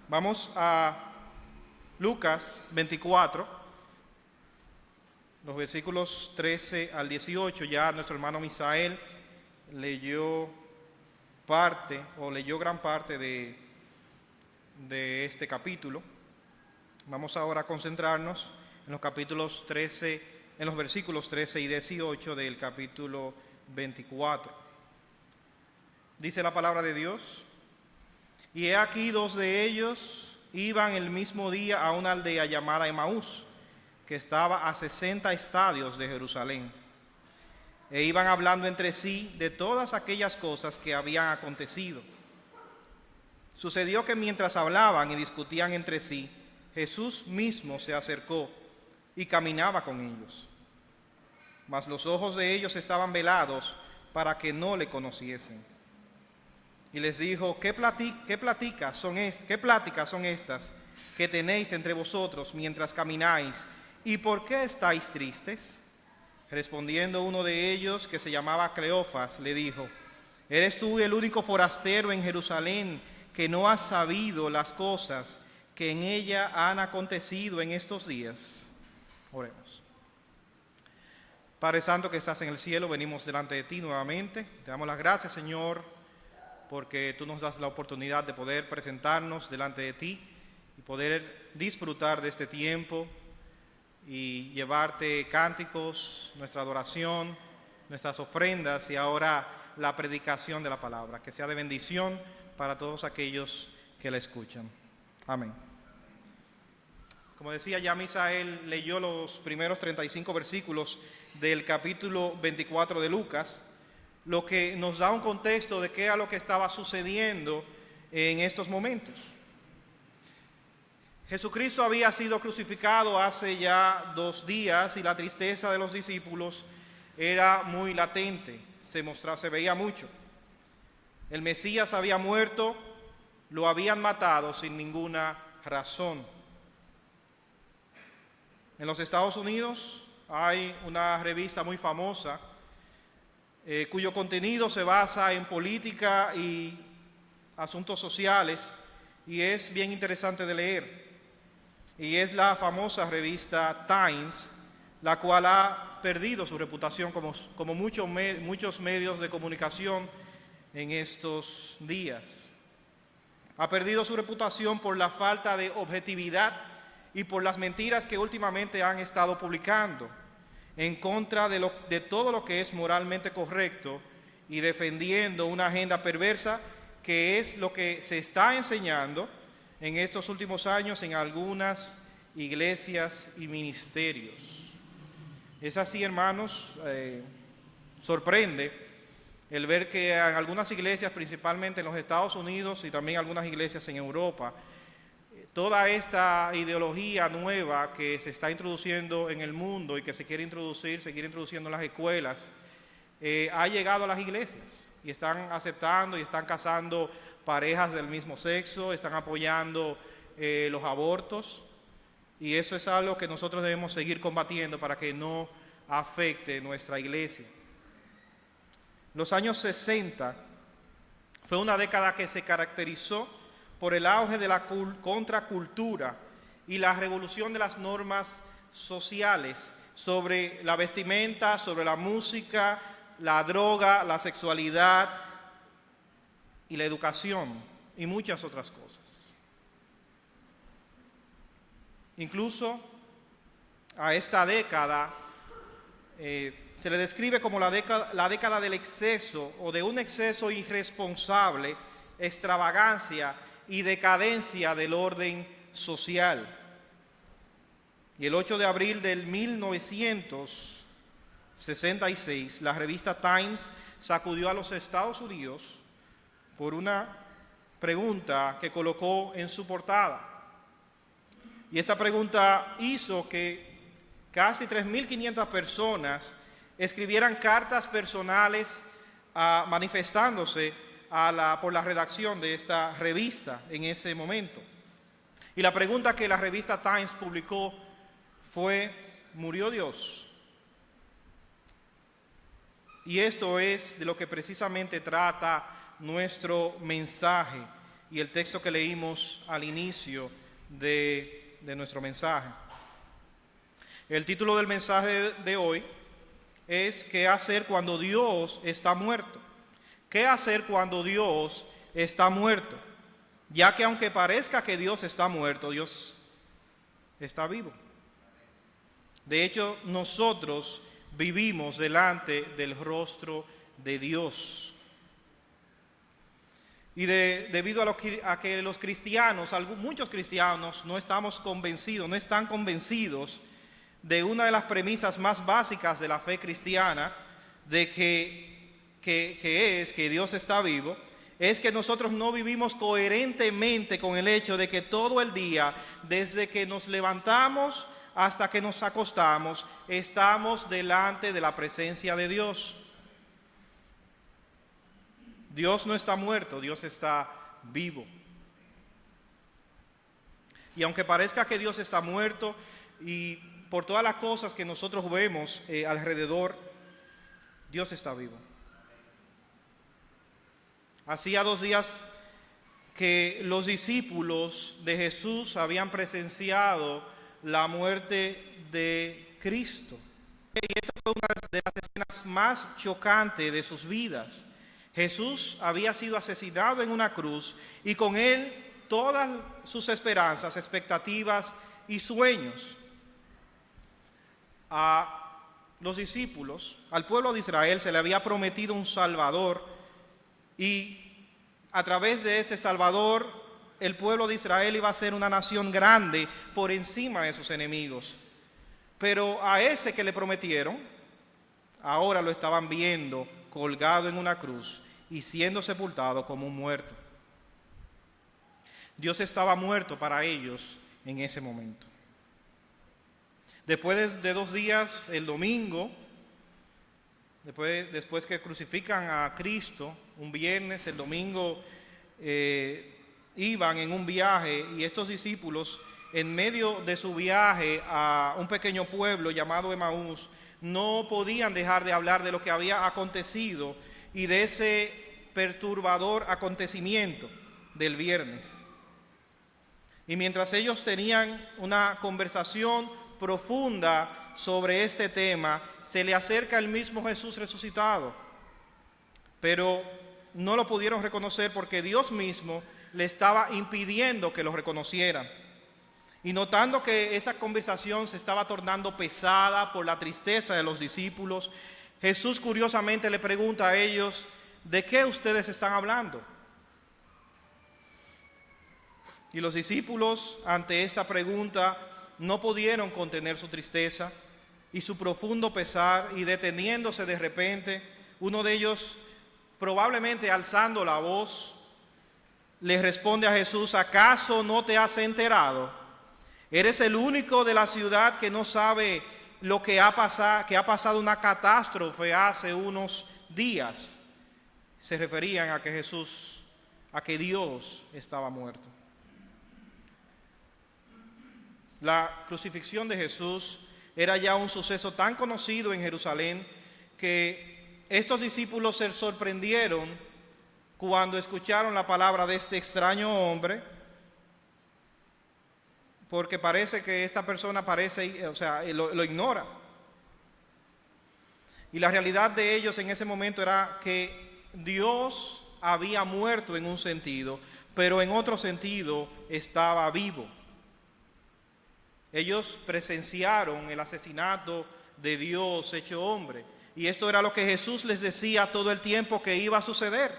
Vamos a Lucas 24, los versículos 13 al 18. Ya nuestro hermano Misael leyó gran parte de este capítulo. Vamos ahora a concentrarnos en los versículos 13 y 18 del capítulo 24. Dice la palabra de Dios: y he aquí dos de ellos iban el mismo día a una aldea llamada Emaús, que estaba a 60 estadios de Jerusalén, e iban hablando entre sí de todas aquellas cosas que habían acontecido. Sucedió que mientras hablaban y discutían entre sí, Jesús mismo se acercó y caminaba con ellos. Mas los ojos de ellos estaban velados para que no le conociesen. Y les dijo: ¿Qué pláticas son estas que tenéis entre vosotros mientras camináis? ¿Y por qué estáis tristes? Respondiendo uno de ellos, que se llamaba Cleofas, le dijo: ¿eres tú el único forastero en Jerusalén que no has sabido las cosas que en ella han acontecido en estos días? Oremos. Padre Santo que estás en el cielo, venimos delante de ti nuevamente. Te damos las gracias, Señor, porque tú nos das la oportunidad de poder presentarnos delante de ti y poder disfrutar de este tiempo y llevarte cánticos, nuestra adoración, nuestras ofrendas y ahora la predicación de la palabra, que sea de bendición para todos aquellos que la escuchan. Amén. Como decía ya, Misael leyó los primeros 35 versículos del capítulo 24 de Lucas, lo que nos da un contexto de qué era lo que estaba sucediendo en estos momentos. Jesucristo había sido crucificado hace ya 2 días y la tristeza de los discípulos era muy latente, se veía mucho. El Mesías había muerto, lo habían matado sin ninguna razón. En los Estados Unidos hay una revista muy famosa cuyo contenido se basa en política y asuntos sociales y es bien interesante de leer. Y es la famosa revista Times, la cual ha perdido su reputación como muchos medios de comunicación en estos días. Ha perdido su reputación por la falta de objetividad y por las mentiras que últimamente han estado publicando en contra de todo lo que es moralmente correcto y defendiendo una agenda perversa que es lo que se está enseñando en estos últimos años en algunas iglesias y ministerios. Es así, hermanos, sorprende el ver que en algunas iglesias, principalmente en los Estados Unidos y también algunas iglesias en Europa, toda esta ideología nueva que se está introduciendo en el mundo y que se quiere introduciendo en las escuelas, ha llegado a las iglesias y están aceptando y están casando parejas del mismo sexo, están apoyando los abortos, y eso es algo que nosotros debemos seguir combatiendo para que no afecte nuestra iglesia. Los años 60 fue una década que se caracterizó por el auge de la contracultura y la revolución de las normas sociales sobre la vestimenta, sobre la música, la droga, la sexualidad y la educación y muchas otras cosas. Incluso a esta década se le describe como la década del exceso o de un exceso irresponsable, extravagancia y decadencia del orden social. Y el 8 de abril del 1966, la revista Times sacudió a los Estados Unidos por una pregunta que colocó en su portada. Y esta pregunta hizo que casi 3.500 personas escribieran cartas personales manifestándose por la redacción de esta revista en ese momento. Y la pregunta que la revista Times publicó fue: ¿murió Dios? Y esto es de lo que precisamente trata nuestro mensaje. y el texto que leímos al inicio de nuestro mensaje. El título del mensaje de hoy es ¿qué hacer cuando Dios está muerto? ¿Qué hacer cuando Dios está muerto? Ya que aunque parezca que Dios está muerto, Dios está vivo. De hecho, nosotros vivimos delante del rostro de Dios. Y debido a que los cristianos, muchos cristianos no están convencidos de una de las premisas más básicas de la fe cristiana, de que Dios está vivo, es que nosotros no vivimos coherentemente con el hecho de que todo el día, desde que nos levantamos hasta que nos acostamos, estamos delante de la presencia de Dios. Dios no está muerto, Dios está vivo. Y aunque parezca que Dios está muerto, y por todas las cosas que nosotros vemos alrededor, Dios está vivo. Hacía 2 días que los discípulos de Jesús habían presenciado la muerte de Cristo. Y esta fue una de las escenas más chocantes de sus vidas. Jesús había sido asesinado en una cruz y con él todas sus esperanzas, expectativas y sueños. A los discípulos, al pueblo de Israel, se le había prometido un Salvador, y a través de este Salvador, el pueblo de Israel iba a ser una nación grande por encima de sus enemigos. Pero a ese que le prometieron, ahora lo estaban viendo colgado en una cruz y siendo sepultado como un muerto. Dios estaba muerto para ellos en ese momento. Después de 2 días, el domingo, después que crucifican a Cristo, un viernes, el domingo iban en un viaje, y estos discípulos, en medio de su viaje a un pequeño pueblo llamado Emaús, no podían dejar de hablar de lo que había acontecido y de ese perturbador acontecimiento del viernes. Y mientras ellos tenían una conversación profunda sobre este tema, se le acerca el mismo Jesús resucitado, pero no lo pudieron reconocer porque Dios mismo le estaba impidiendo que lo reconocieran. Y notando que esa conversación se estaba tornando pesada por la tristeza de los discípulos, Jesús curiosamente le pregunta a ellos: ¿de qué ustedes están hablando? Y los discípulos, ante esta pregunta, no pudieron contener su tristeza y su profundo pesar, y deteniéndose de repente, uno de ellos, probablemente alzando la voz, le responde a Jesús: ¿acaso no te has enterado? ¿Eres el único de la ciudad que no sabe lo que ha pasado una catástrofe hace unos días? Se referían a que Dios estaba muerto. La crucifixión de Jesús era ya un suceso tan conocido en Jerusalén que estos discípulos se sorprendieron cuando escucharon la palabra de este extraño hombre, porque parece que esta persona lo ignora. Y la realidad de ellos en ese momento era que Dios había muerto en un sentido, pero en otro sentido estaba vivo. Ellos presenciaron el asesinato de Dios hecho hombre, y esto era lo que Jesús les decía todo el tiempo que iba a suceder,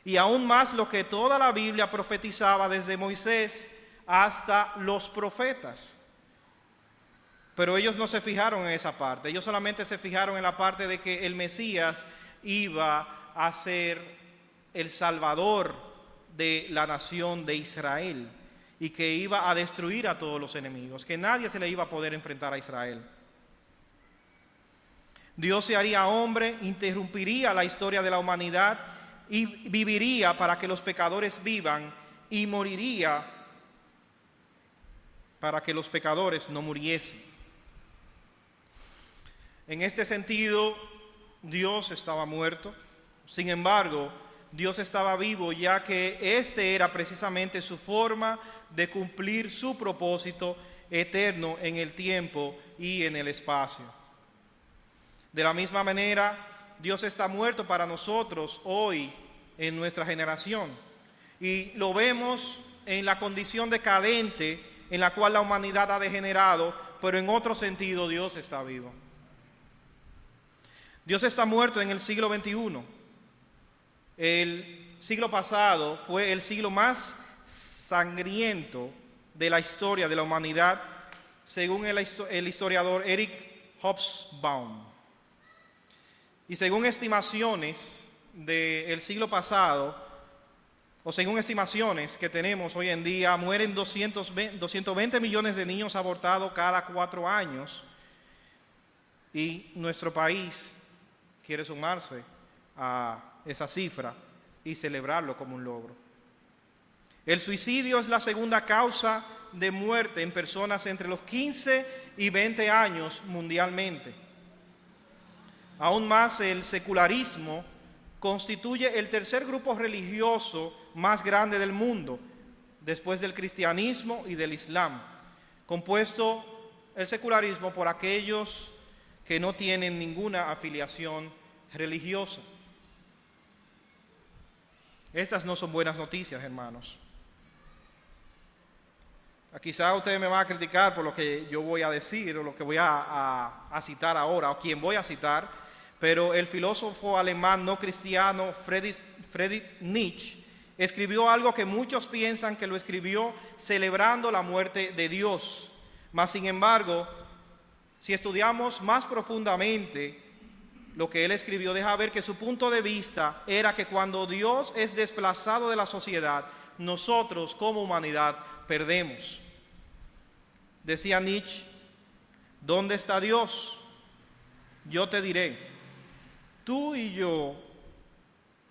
y aún más lo que toda la Biblia profetizaba desde Moisés hasta los profetas. Pero ellos no se fijaron en esa parte, ellos solamente se fijaron en la parte de que el Mesías iba a ser el Salvador de la nación de Israel y que iba a destruir a todos los enemigos, que nadie se le iba a poder enfrentar a Israel. Dios se haría hombre, interrumpiría la historia de la humanidad y viviría para que los pecadores vivan, y moriría para que los pecadores no muriesen. En este sentido, Dios estaba muerto. Sin embargo, Dios estaba vivo, ya que este era precisamente su forma de cumplir su propósito eterno en el tiempo y en el espacio. De la misma manera, Dios está muerto para nosotros hoy en nuestra generación. Y lo vemos en la condición decadente en la cual la humanidad ha degenerado, pero en otro sentido Dios está vivo. Dios está muerto en el siglo XXI. El siglo pasado fue el siglo más sangriento de la historia de la humanidad, según el historiador Eric Hobsbawm. Y según estimaciones del siglo pasado, o según estimaciones que tenemos hoy en día, mueren 220 millones de niños abortados cada 4 años, y nuestro país quiere sumarse a esa cifra y celebrarlo como un logro. El suicidio es la segunda causa de muerte en personas entre los 15 y 20 años mundialmente. Aún más, el secularismo constituye el tercer grupo religioso más grande del mundo, después del cristianismo y del islam, compuesto el secularismo por aquellos que no tienen ninguna afiliación religiosa. Estas no son buenas noticias, hermanos. Quizá ustedes me van a criticar por lo que yo voy a decir o lo que voy a citar ahora, o quien voy a citar, pero el filósofo alemán no cristiano Friedrich Nietzsche escribió algo que muchos piensan que lo escribió celebrando la muerte de Dios. Mas, sin embargo, si estudiamos más profundamente lo que él escribió, deja ver que su punto de vista era que cuando Dios es desplazado de la sociedad, nosotros como humanidad perdemos. Decía Nietzsche: ¿dónde está Dios? Yo te diré, tú y yo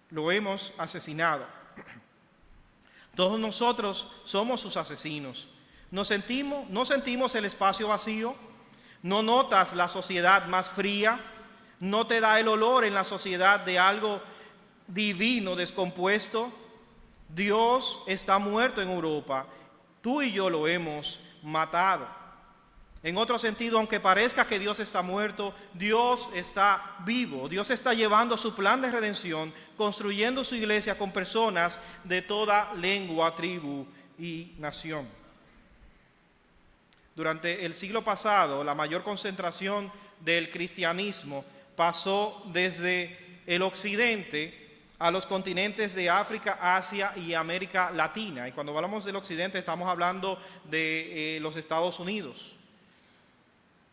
lo hemos asesinado. Todos nosotros somos sus asesinos. ¿No sentimos el espacio vacío? ¿No notas la sociedad más fría? ¿No te da el olor en la sociedad de algo divino descompuesto? Dios está muerto en Europa. Tú y yo lo hemos matado. En otro sentido, aunque parezca que Dios está muerto, Dios está vivo. Dios está llevando su plan de redención, construyendo su iglesia con personas de toda lengua, tribu y nación. Durante el siglo pasado, la mayor concentración del cristianismo pasó desde el occidente a los continentes de África, Asia y América Latina. Y cuando hablamos del occidente estamos hablando de los Estados Unidos.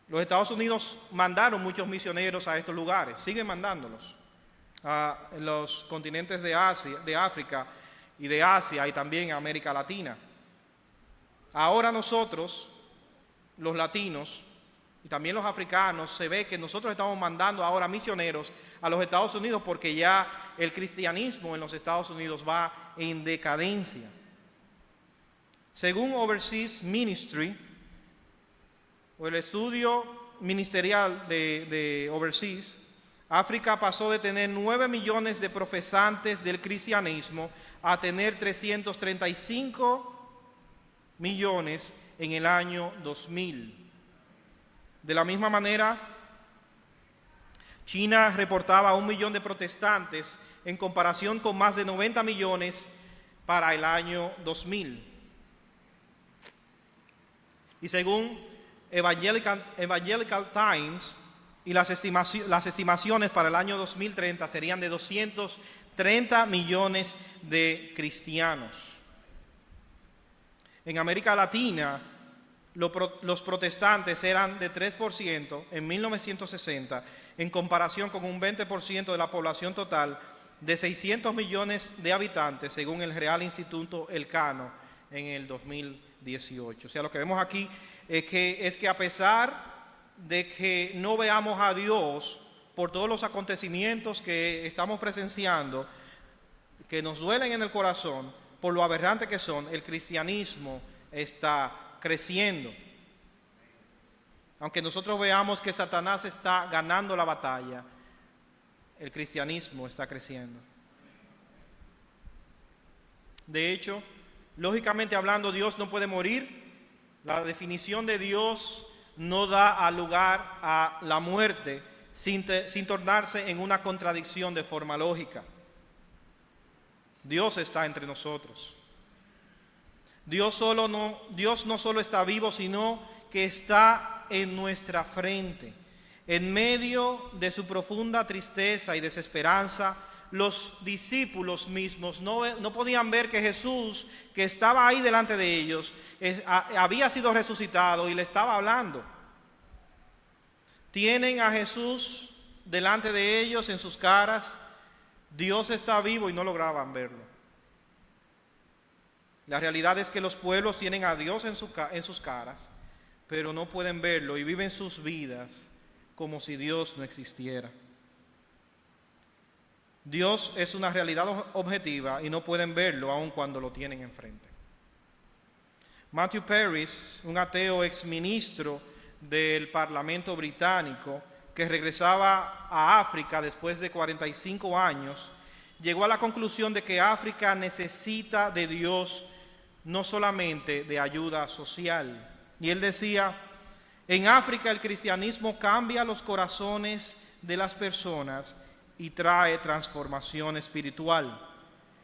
Los Estados Unidos mandaron muchos misioneros a estos lugares, siguen mandándolos a los continentes de Asia, de África y de Asia, y también a América Latina. Ahora nosotros, los latinos y también los africanos, se ve que nosotros estamos mandando ahora misioneros a los Estados Unidos, porque ya el cristianismo en los Estados Unidos va en decadencia. Según Overseas Ministry, o el estudio ministerial de Overseas, África pasó de tener 9 millones de profesantes del cristianismo a tener 335 millones en el año 2000. De la misma manera, China reportaba 1 millón de protestantes en comparación con más de 90 millones para el año 2000. Y según Evangelical Times, y las estimaciones para el año 2030 serían de 230 millones de cristianos. En América Latina, los protestantes eran de 3% en 1960, en comparación con un 20% de la población total de 600 millones de habitantes, según el Real Instituto Elcano en el 2018. O sea, lo que vemos aquí es que a pesar de que no veamos a Dios por todos los acontecimientos que estamos presenciando, que nos duelen en el corazón, por lo aberrante que son, el cristianismo está creciendo. Aunque nosotros veamos que Satanás está ganando la batalla, el cristianismo está creciendo. De hecho, lógicamente hablando, Dios no puede morir. La definición de Dios no da lugar a la muerte sin tornarse en una contradicción de forma lógica. Dios está entre nosotros. Dios no solo está vivo, sino que está en nuestra frente. En medio de su profunda tristeza y desesperanza, los discípulos mismos no podían ver que Jesús, que estaba ahí delante de ellos, había sido resucitado y le estaba hablando. Tienen a Jesús delante de ellos en sus caras. Dios está vivo y no lograban verlo. La realidad es que los pueblos tienen a Dios en sus caras, pero no pueden verlo y viven sus vidas como si Dios no existiera. Dios es una realidad objetiva y no pueden verlo aun cuando lo tienen enfrente. Matthew Paris, un ateo exministro del Parlamento británico que regresaba a África después de 45 años, llegó a la conclusión de que África necesita de Dios, no solamente de ayuda social. Y él decía: en África el cristianismo cambia los corazones de las personas y trae transformación espiritual.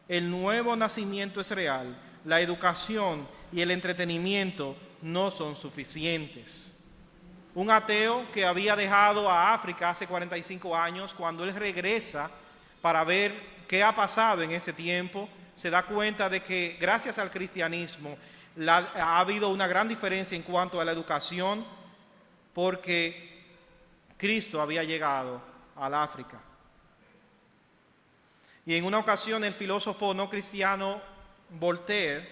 El nuevo nacimiento es real. La educación y el entretenimiento no son suficientes. Un ateo que había dejado a África hace 45 años, cuando él regresa para ver qué ha pasado en ese tiempo, se da cuenta de que gracias al cristianismo ha habido una gran diferencia en cuanto a la educación, porque Cristo había llegado al África. Y en una ocasión el filósofo no cristiano Voltaire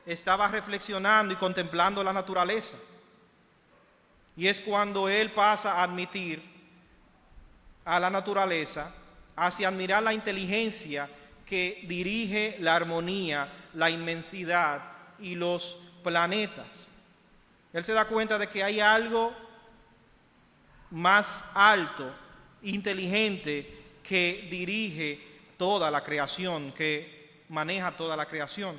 estaba reflexionando y contemplando la naturaleza. Y es cuando él pasa a admitir a la naturaleza, hacia admirar la inteligencia que dirige la armonía, la inmensidad y los planetas. Él se da cuenta de que hay algo más alto, inteligente, que dirige toda la creación, que maneja toda la creación.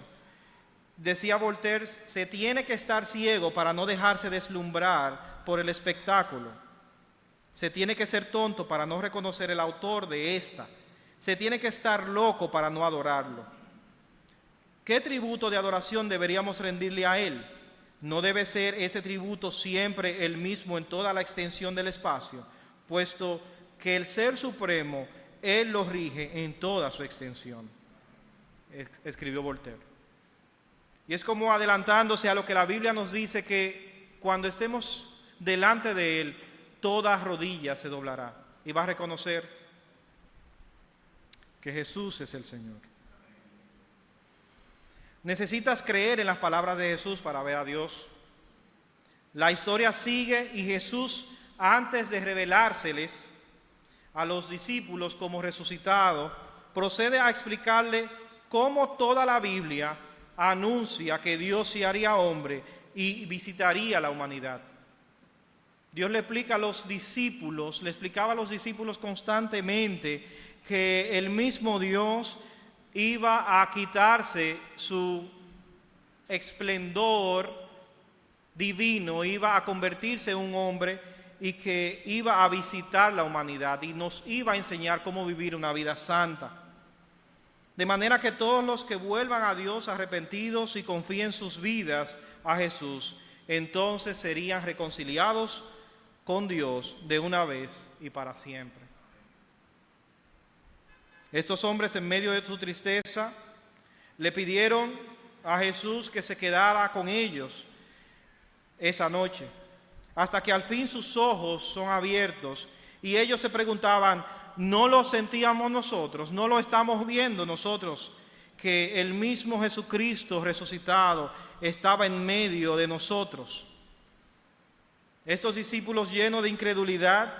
Decía Voltaire: se tiene que estar ciego para no dejarse deslumbrar por el espectáculo. Se tiene que ser tonto para no reconocer el autor de esta. Se tiene que estar loco para no adorarlo. ¿Qué tributo de adoración deberíamos rendirle a él? ¿No debe ser ese tributo siempre el mismo en toda la extensión del espacio, puesto que el Ser Supremo, él lo rige en toda su extensión? Escribió Voltaire. Y es como adelantándose a lo que la Biblia nos dice, que cuando estemos delante de él, toda rodilla se doblará y va a reconocer que Jesús es el Señor. Necesitas creer en las palabras de Jesús para ver a Dios. La historia sigue y Jesús, antes de revelárseles a los discípulos como resucitado, procede a explicarle cómo toda la Biblia anuncia que Dios se haría hombre y visitaría la humanidad. Dios le explicaba a los discípulos constantemente que el mismo Dios iba a quitarse su esplendor divino, iba a convertirse en un hombre y que iba a visitar la humanidad y nos iba a enseñar cómo vivir una vida santa. De manera que todos los que vuelvan a Dios arrepentidos y confíen sus vidas a Jesús, entonces serían reconciliados con Dios de una vez y para siempre. Estos hombres, en medio de su tristeza, le pidieron a Jesús que se quedara con ellos esa noche, hasta que al fin sus ojos son abiertos y ellos se preguntaban: ¿no lo sentíamos nosotros? ¿No lo estamos viendo nosotros? Que el mismo Jesucristo resucitado estaba en medio de nosotros. Estos discípulos, llenos de incredulidad,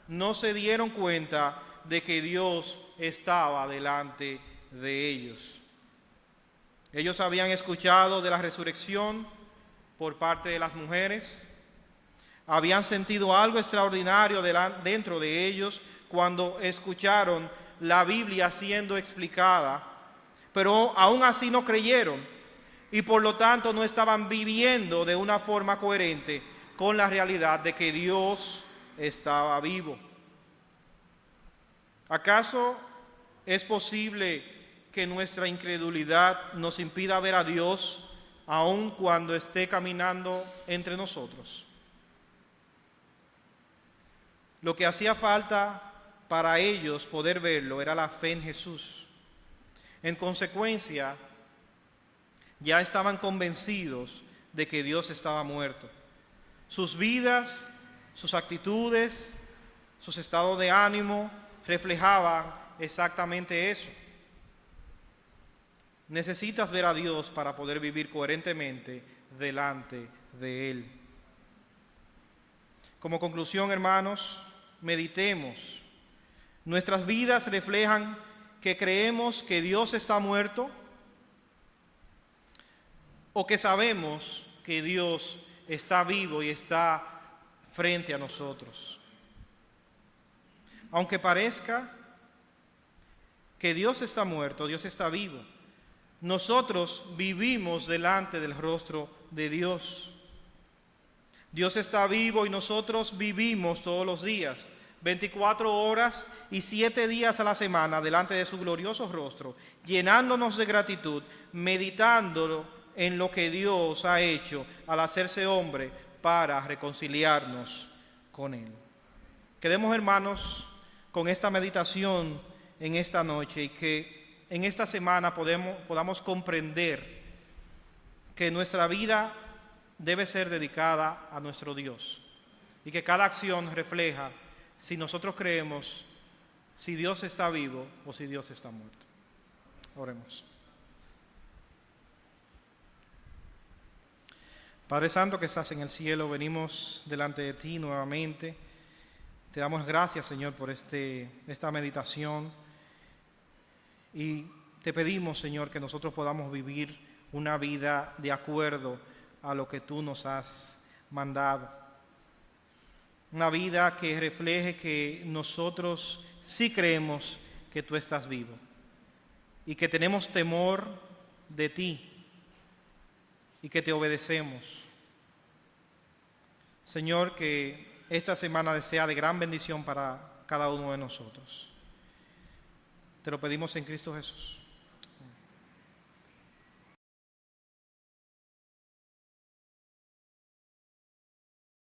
no se dieron cuenta de que Dios estaba delante de ellos. Ellos habían escuchado de la resurrección por parte de las mujeres, habían sentido algo extraordinario dentro de ellos cuando escucharon la Biblia siendo explicada, pero aún así no creyeron y por lo tanto no estaban viviendo de una forma coherente con la realidad de que Dios estaba vivo. ¿Acaso es posible que nuestra incredulidad nos impida ver a Dios aun cuando esté caminando entre nosotros? Lo que hacía falta para ellos poder verlo era la fe en Jesús. En consecuencia, ya estaban convencidos de que Dios estaba muerto. Sus vidas, sus actitudes, sus estados de ánimo reflejaban exactamente eso. Necesitas ver a Dios para poder vivir coherentemente delante de Él. Como conclusión, hermanos, meditemos. Nuestras vidas reflejan que creemos que Dios está muerto o que sabemos que Dios está vivo y está frente a nosotros. Aunque parezca que Dios está muerto, Dios está vivo. Nosotros vivimos delante del rostro de Dios. Dios está vivo y nosotros vivimos todos los días, 24 horas y 7 días a la semana delante de su glorioso rostro, llenándonos de gratitud, meditando en lo que Dios ha hecho al hacerse hombre para reconciliarnos con Él. Quedemos, hermanos, con esta meditación en esta noche y que en esta semana podamos comprender que nuestra vida debe ser dedicada a nuestro Dios y que cada acción refleja si nosotros creemos si Dios está vivo o si Dios está muerto. Oremos. Padre Santo que estás en el cielo, venimos delante de ti nuevamente. Te damos gracias, Señor, por esta meditación y te pedimos, Señor, que nosotros podamos vivir una vida de acuerdo a lo que tú nos has mandado. Una vida que refleje que nosotros sí creemos que tú estás vivo y que tenemos temor de ti y que te obedecemos. Señor, que esta semana sea de gran bendición para cada uno de nosotros. Te lo pedimos en Cristo Jesús.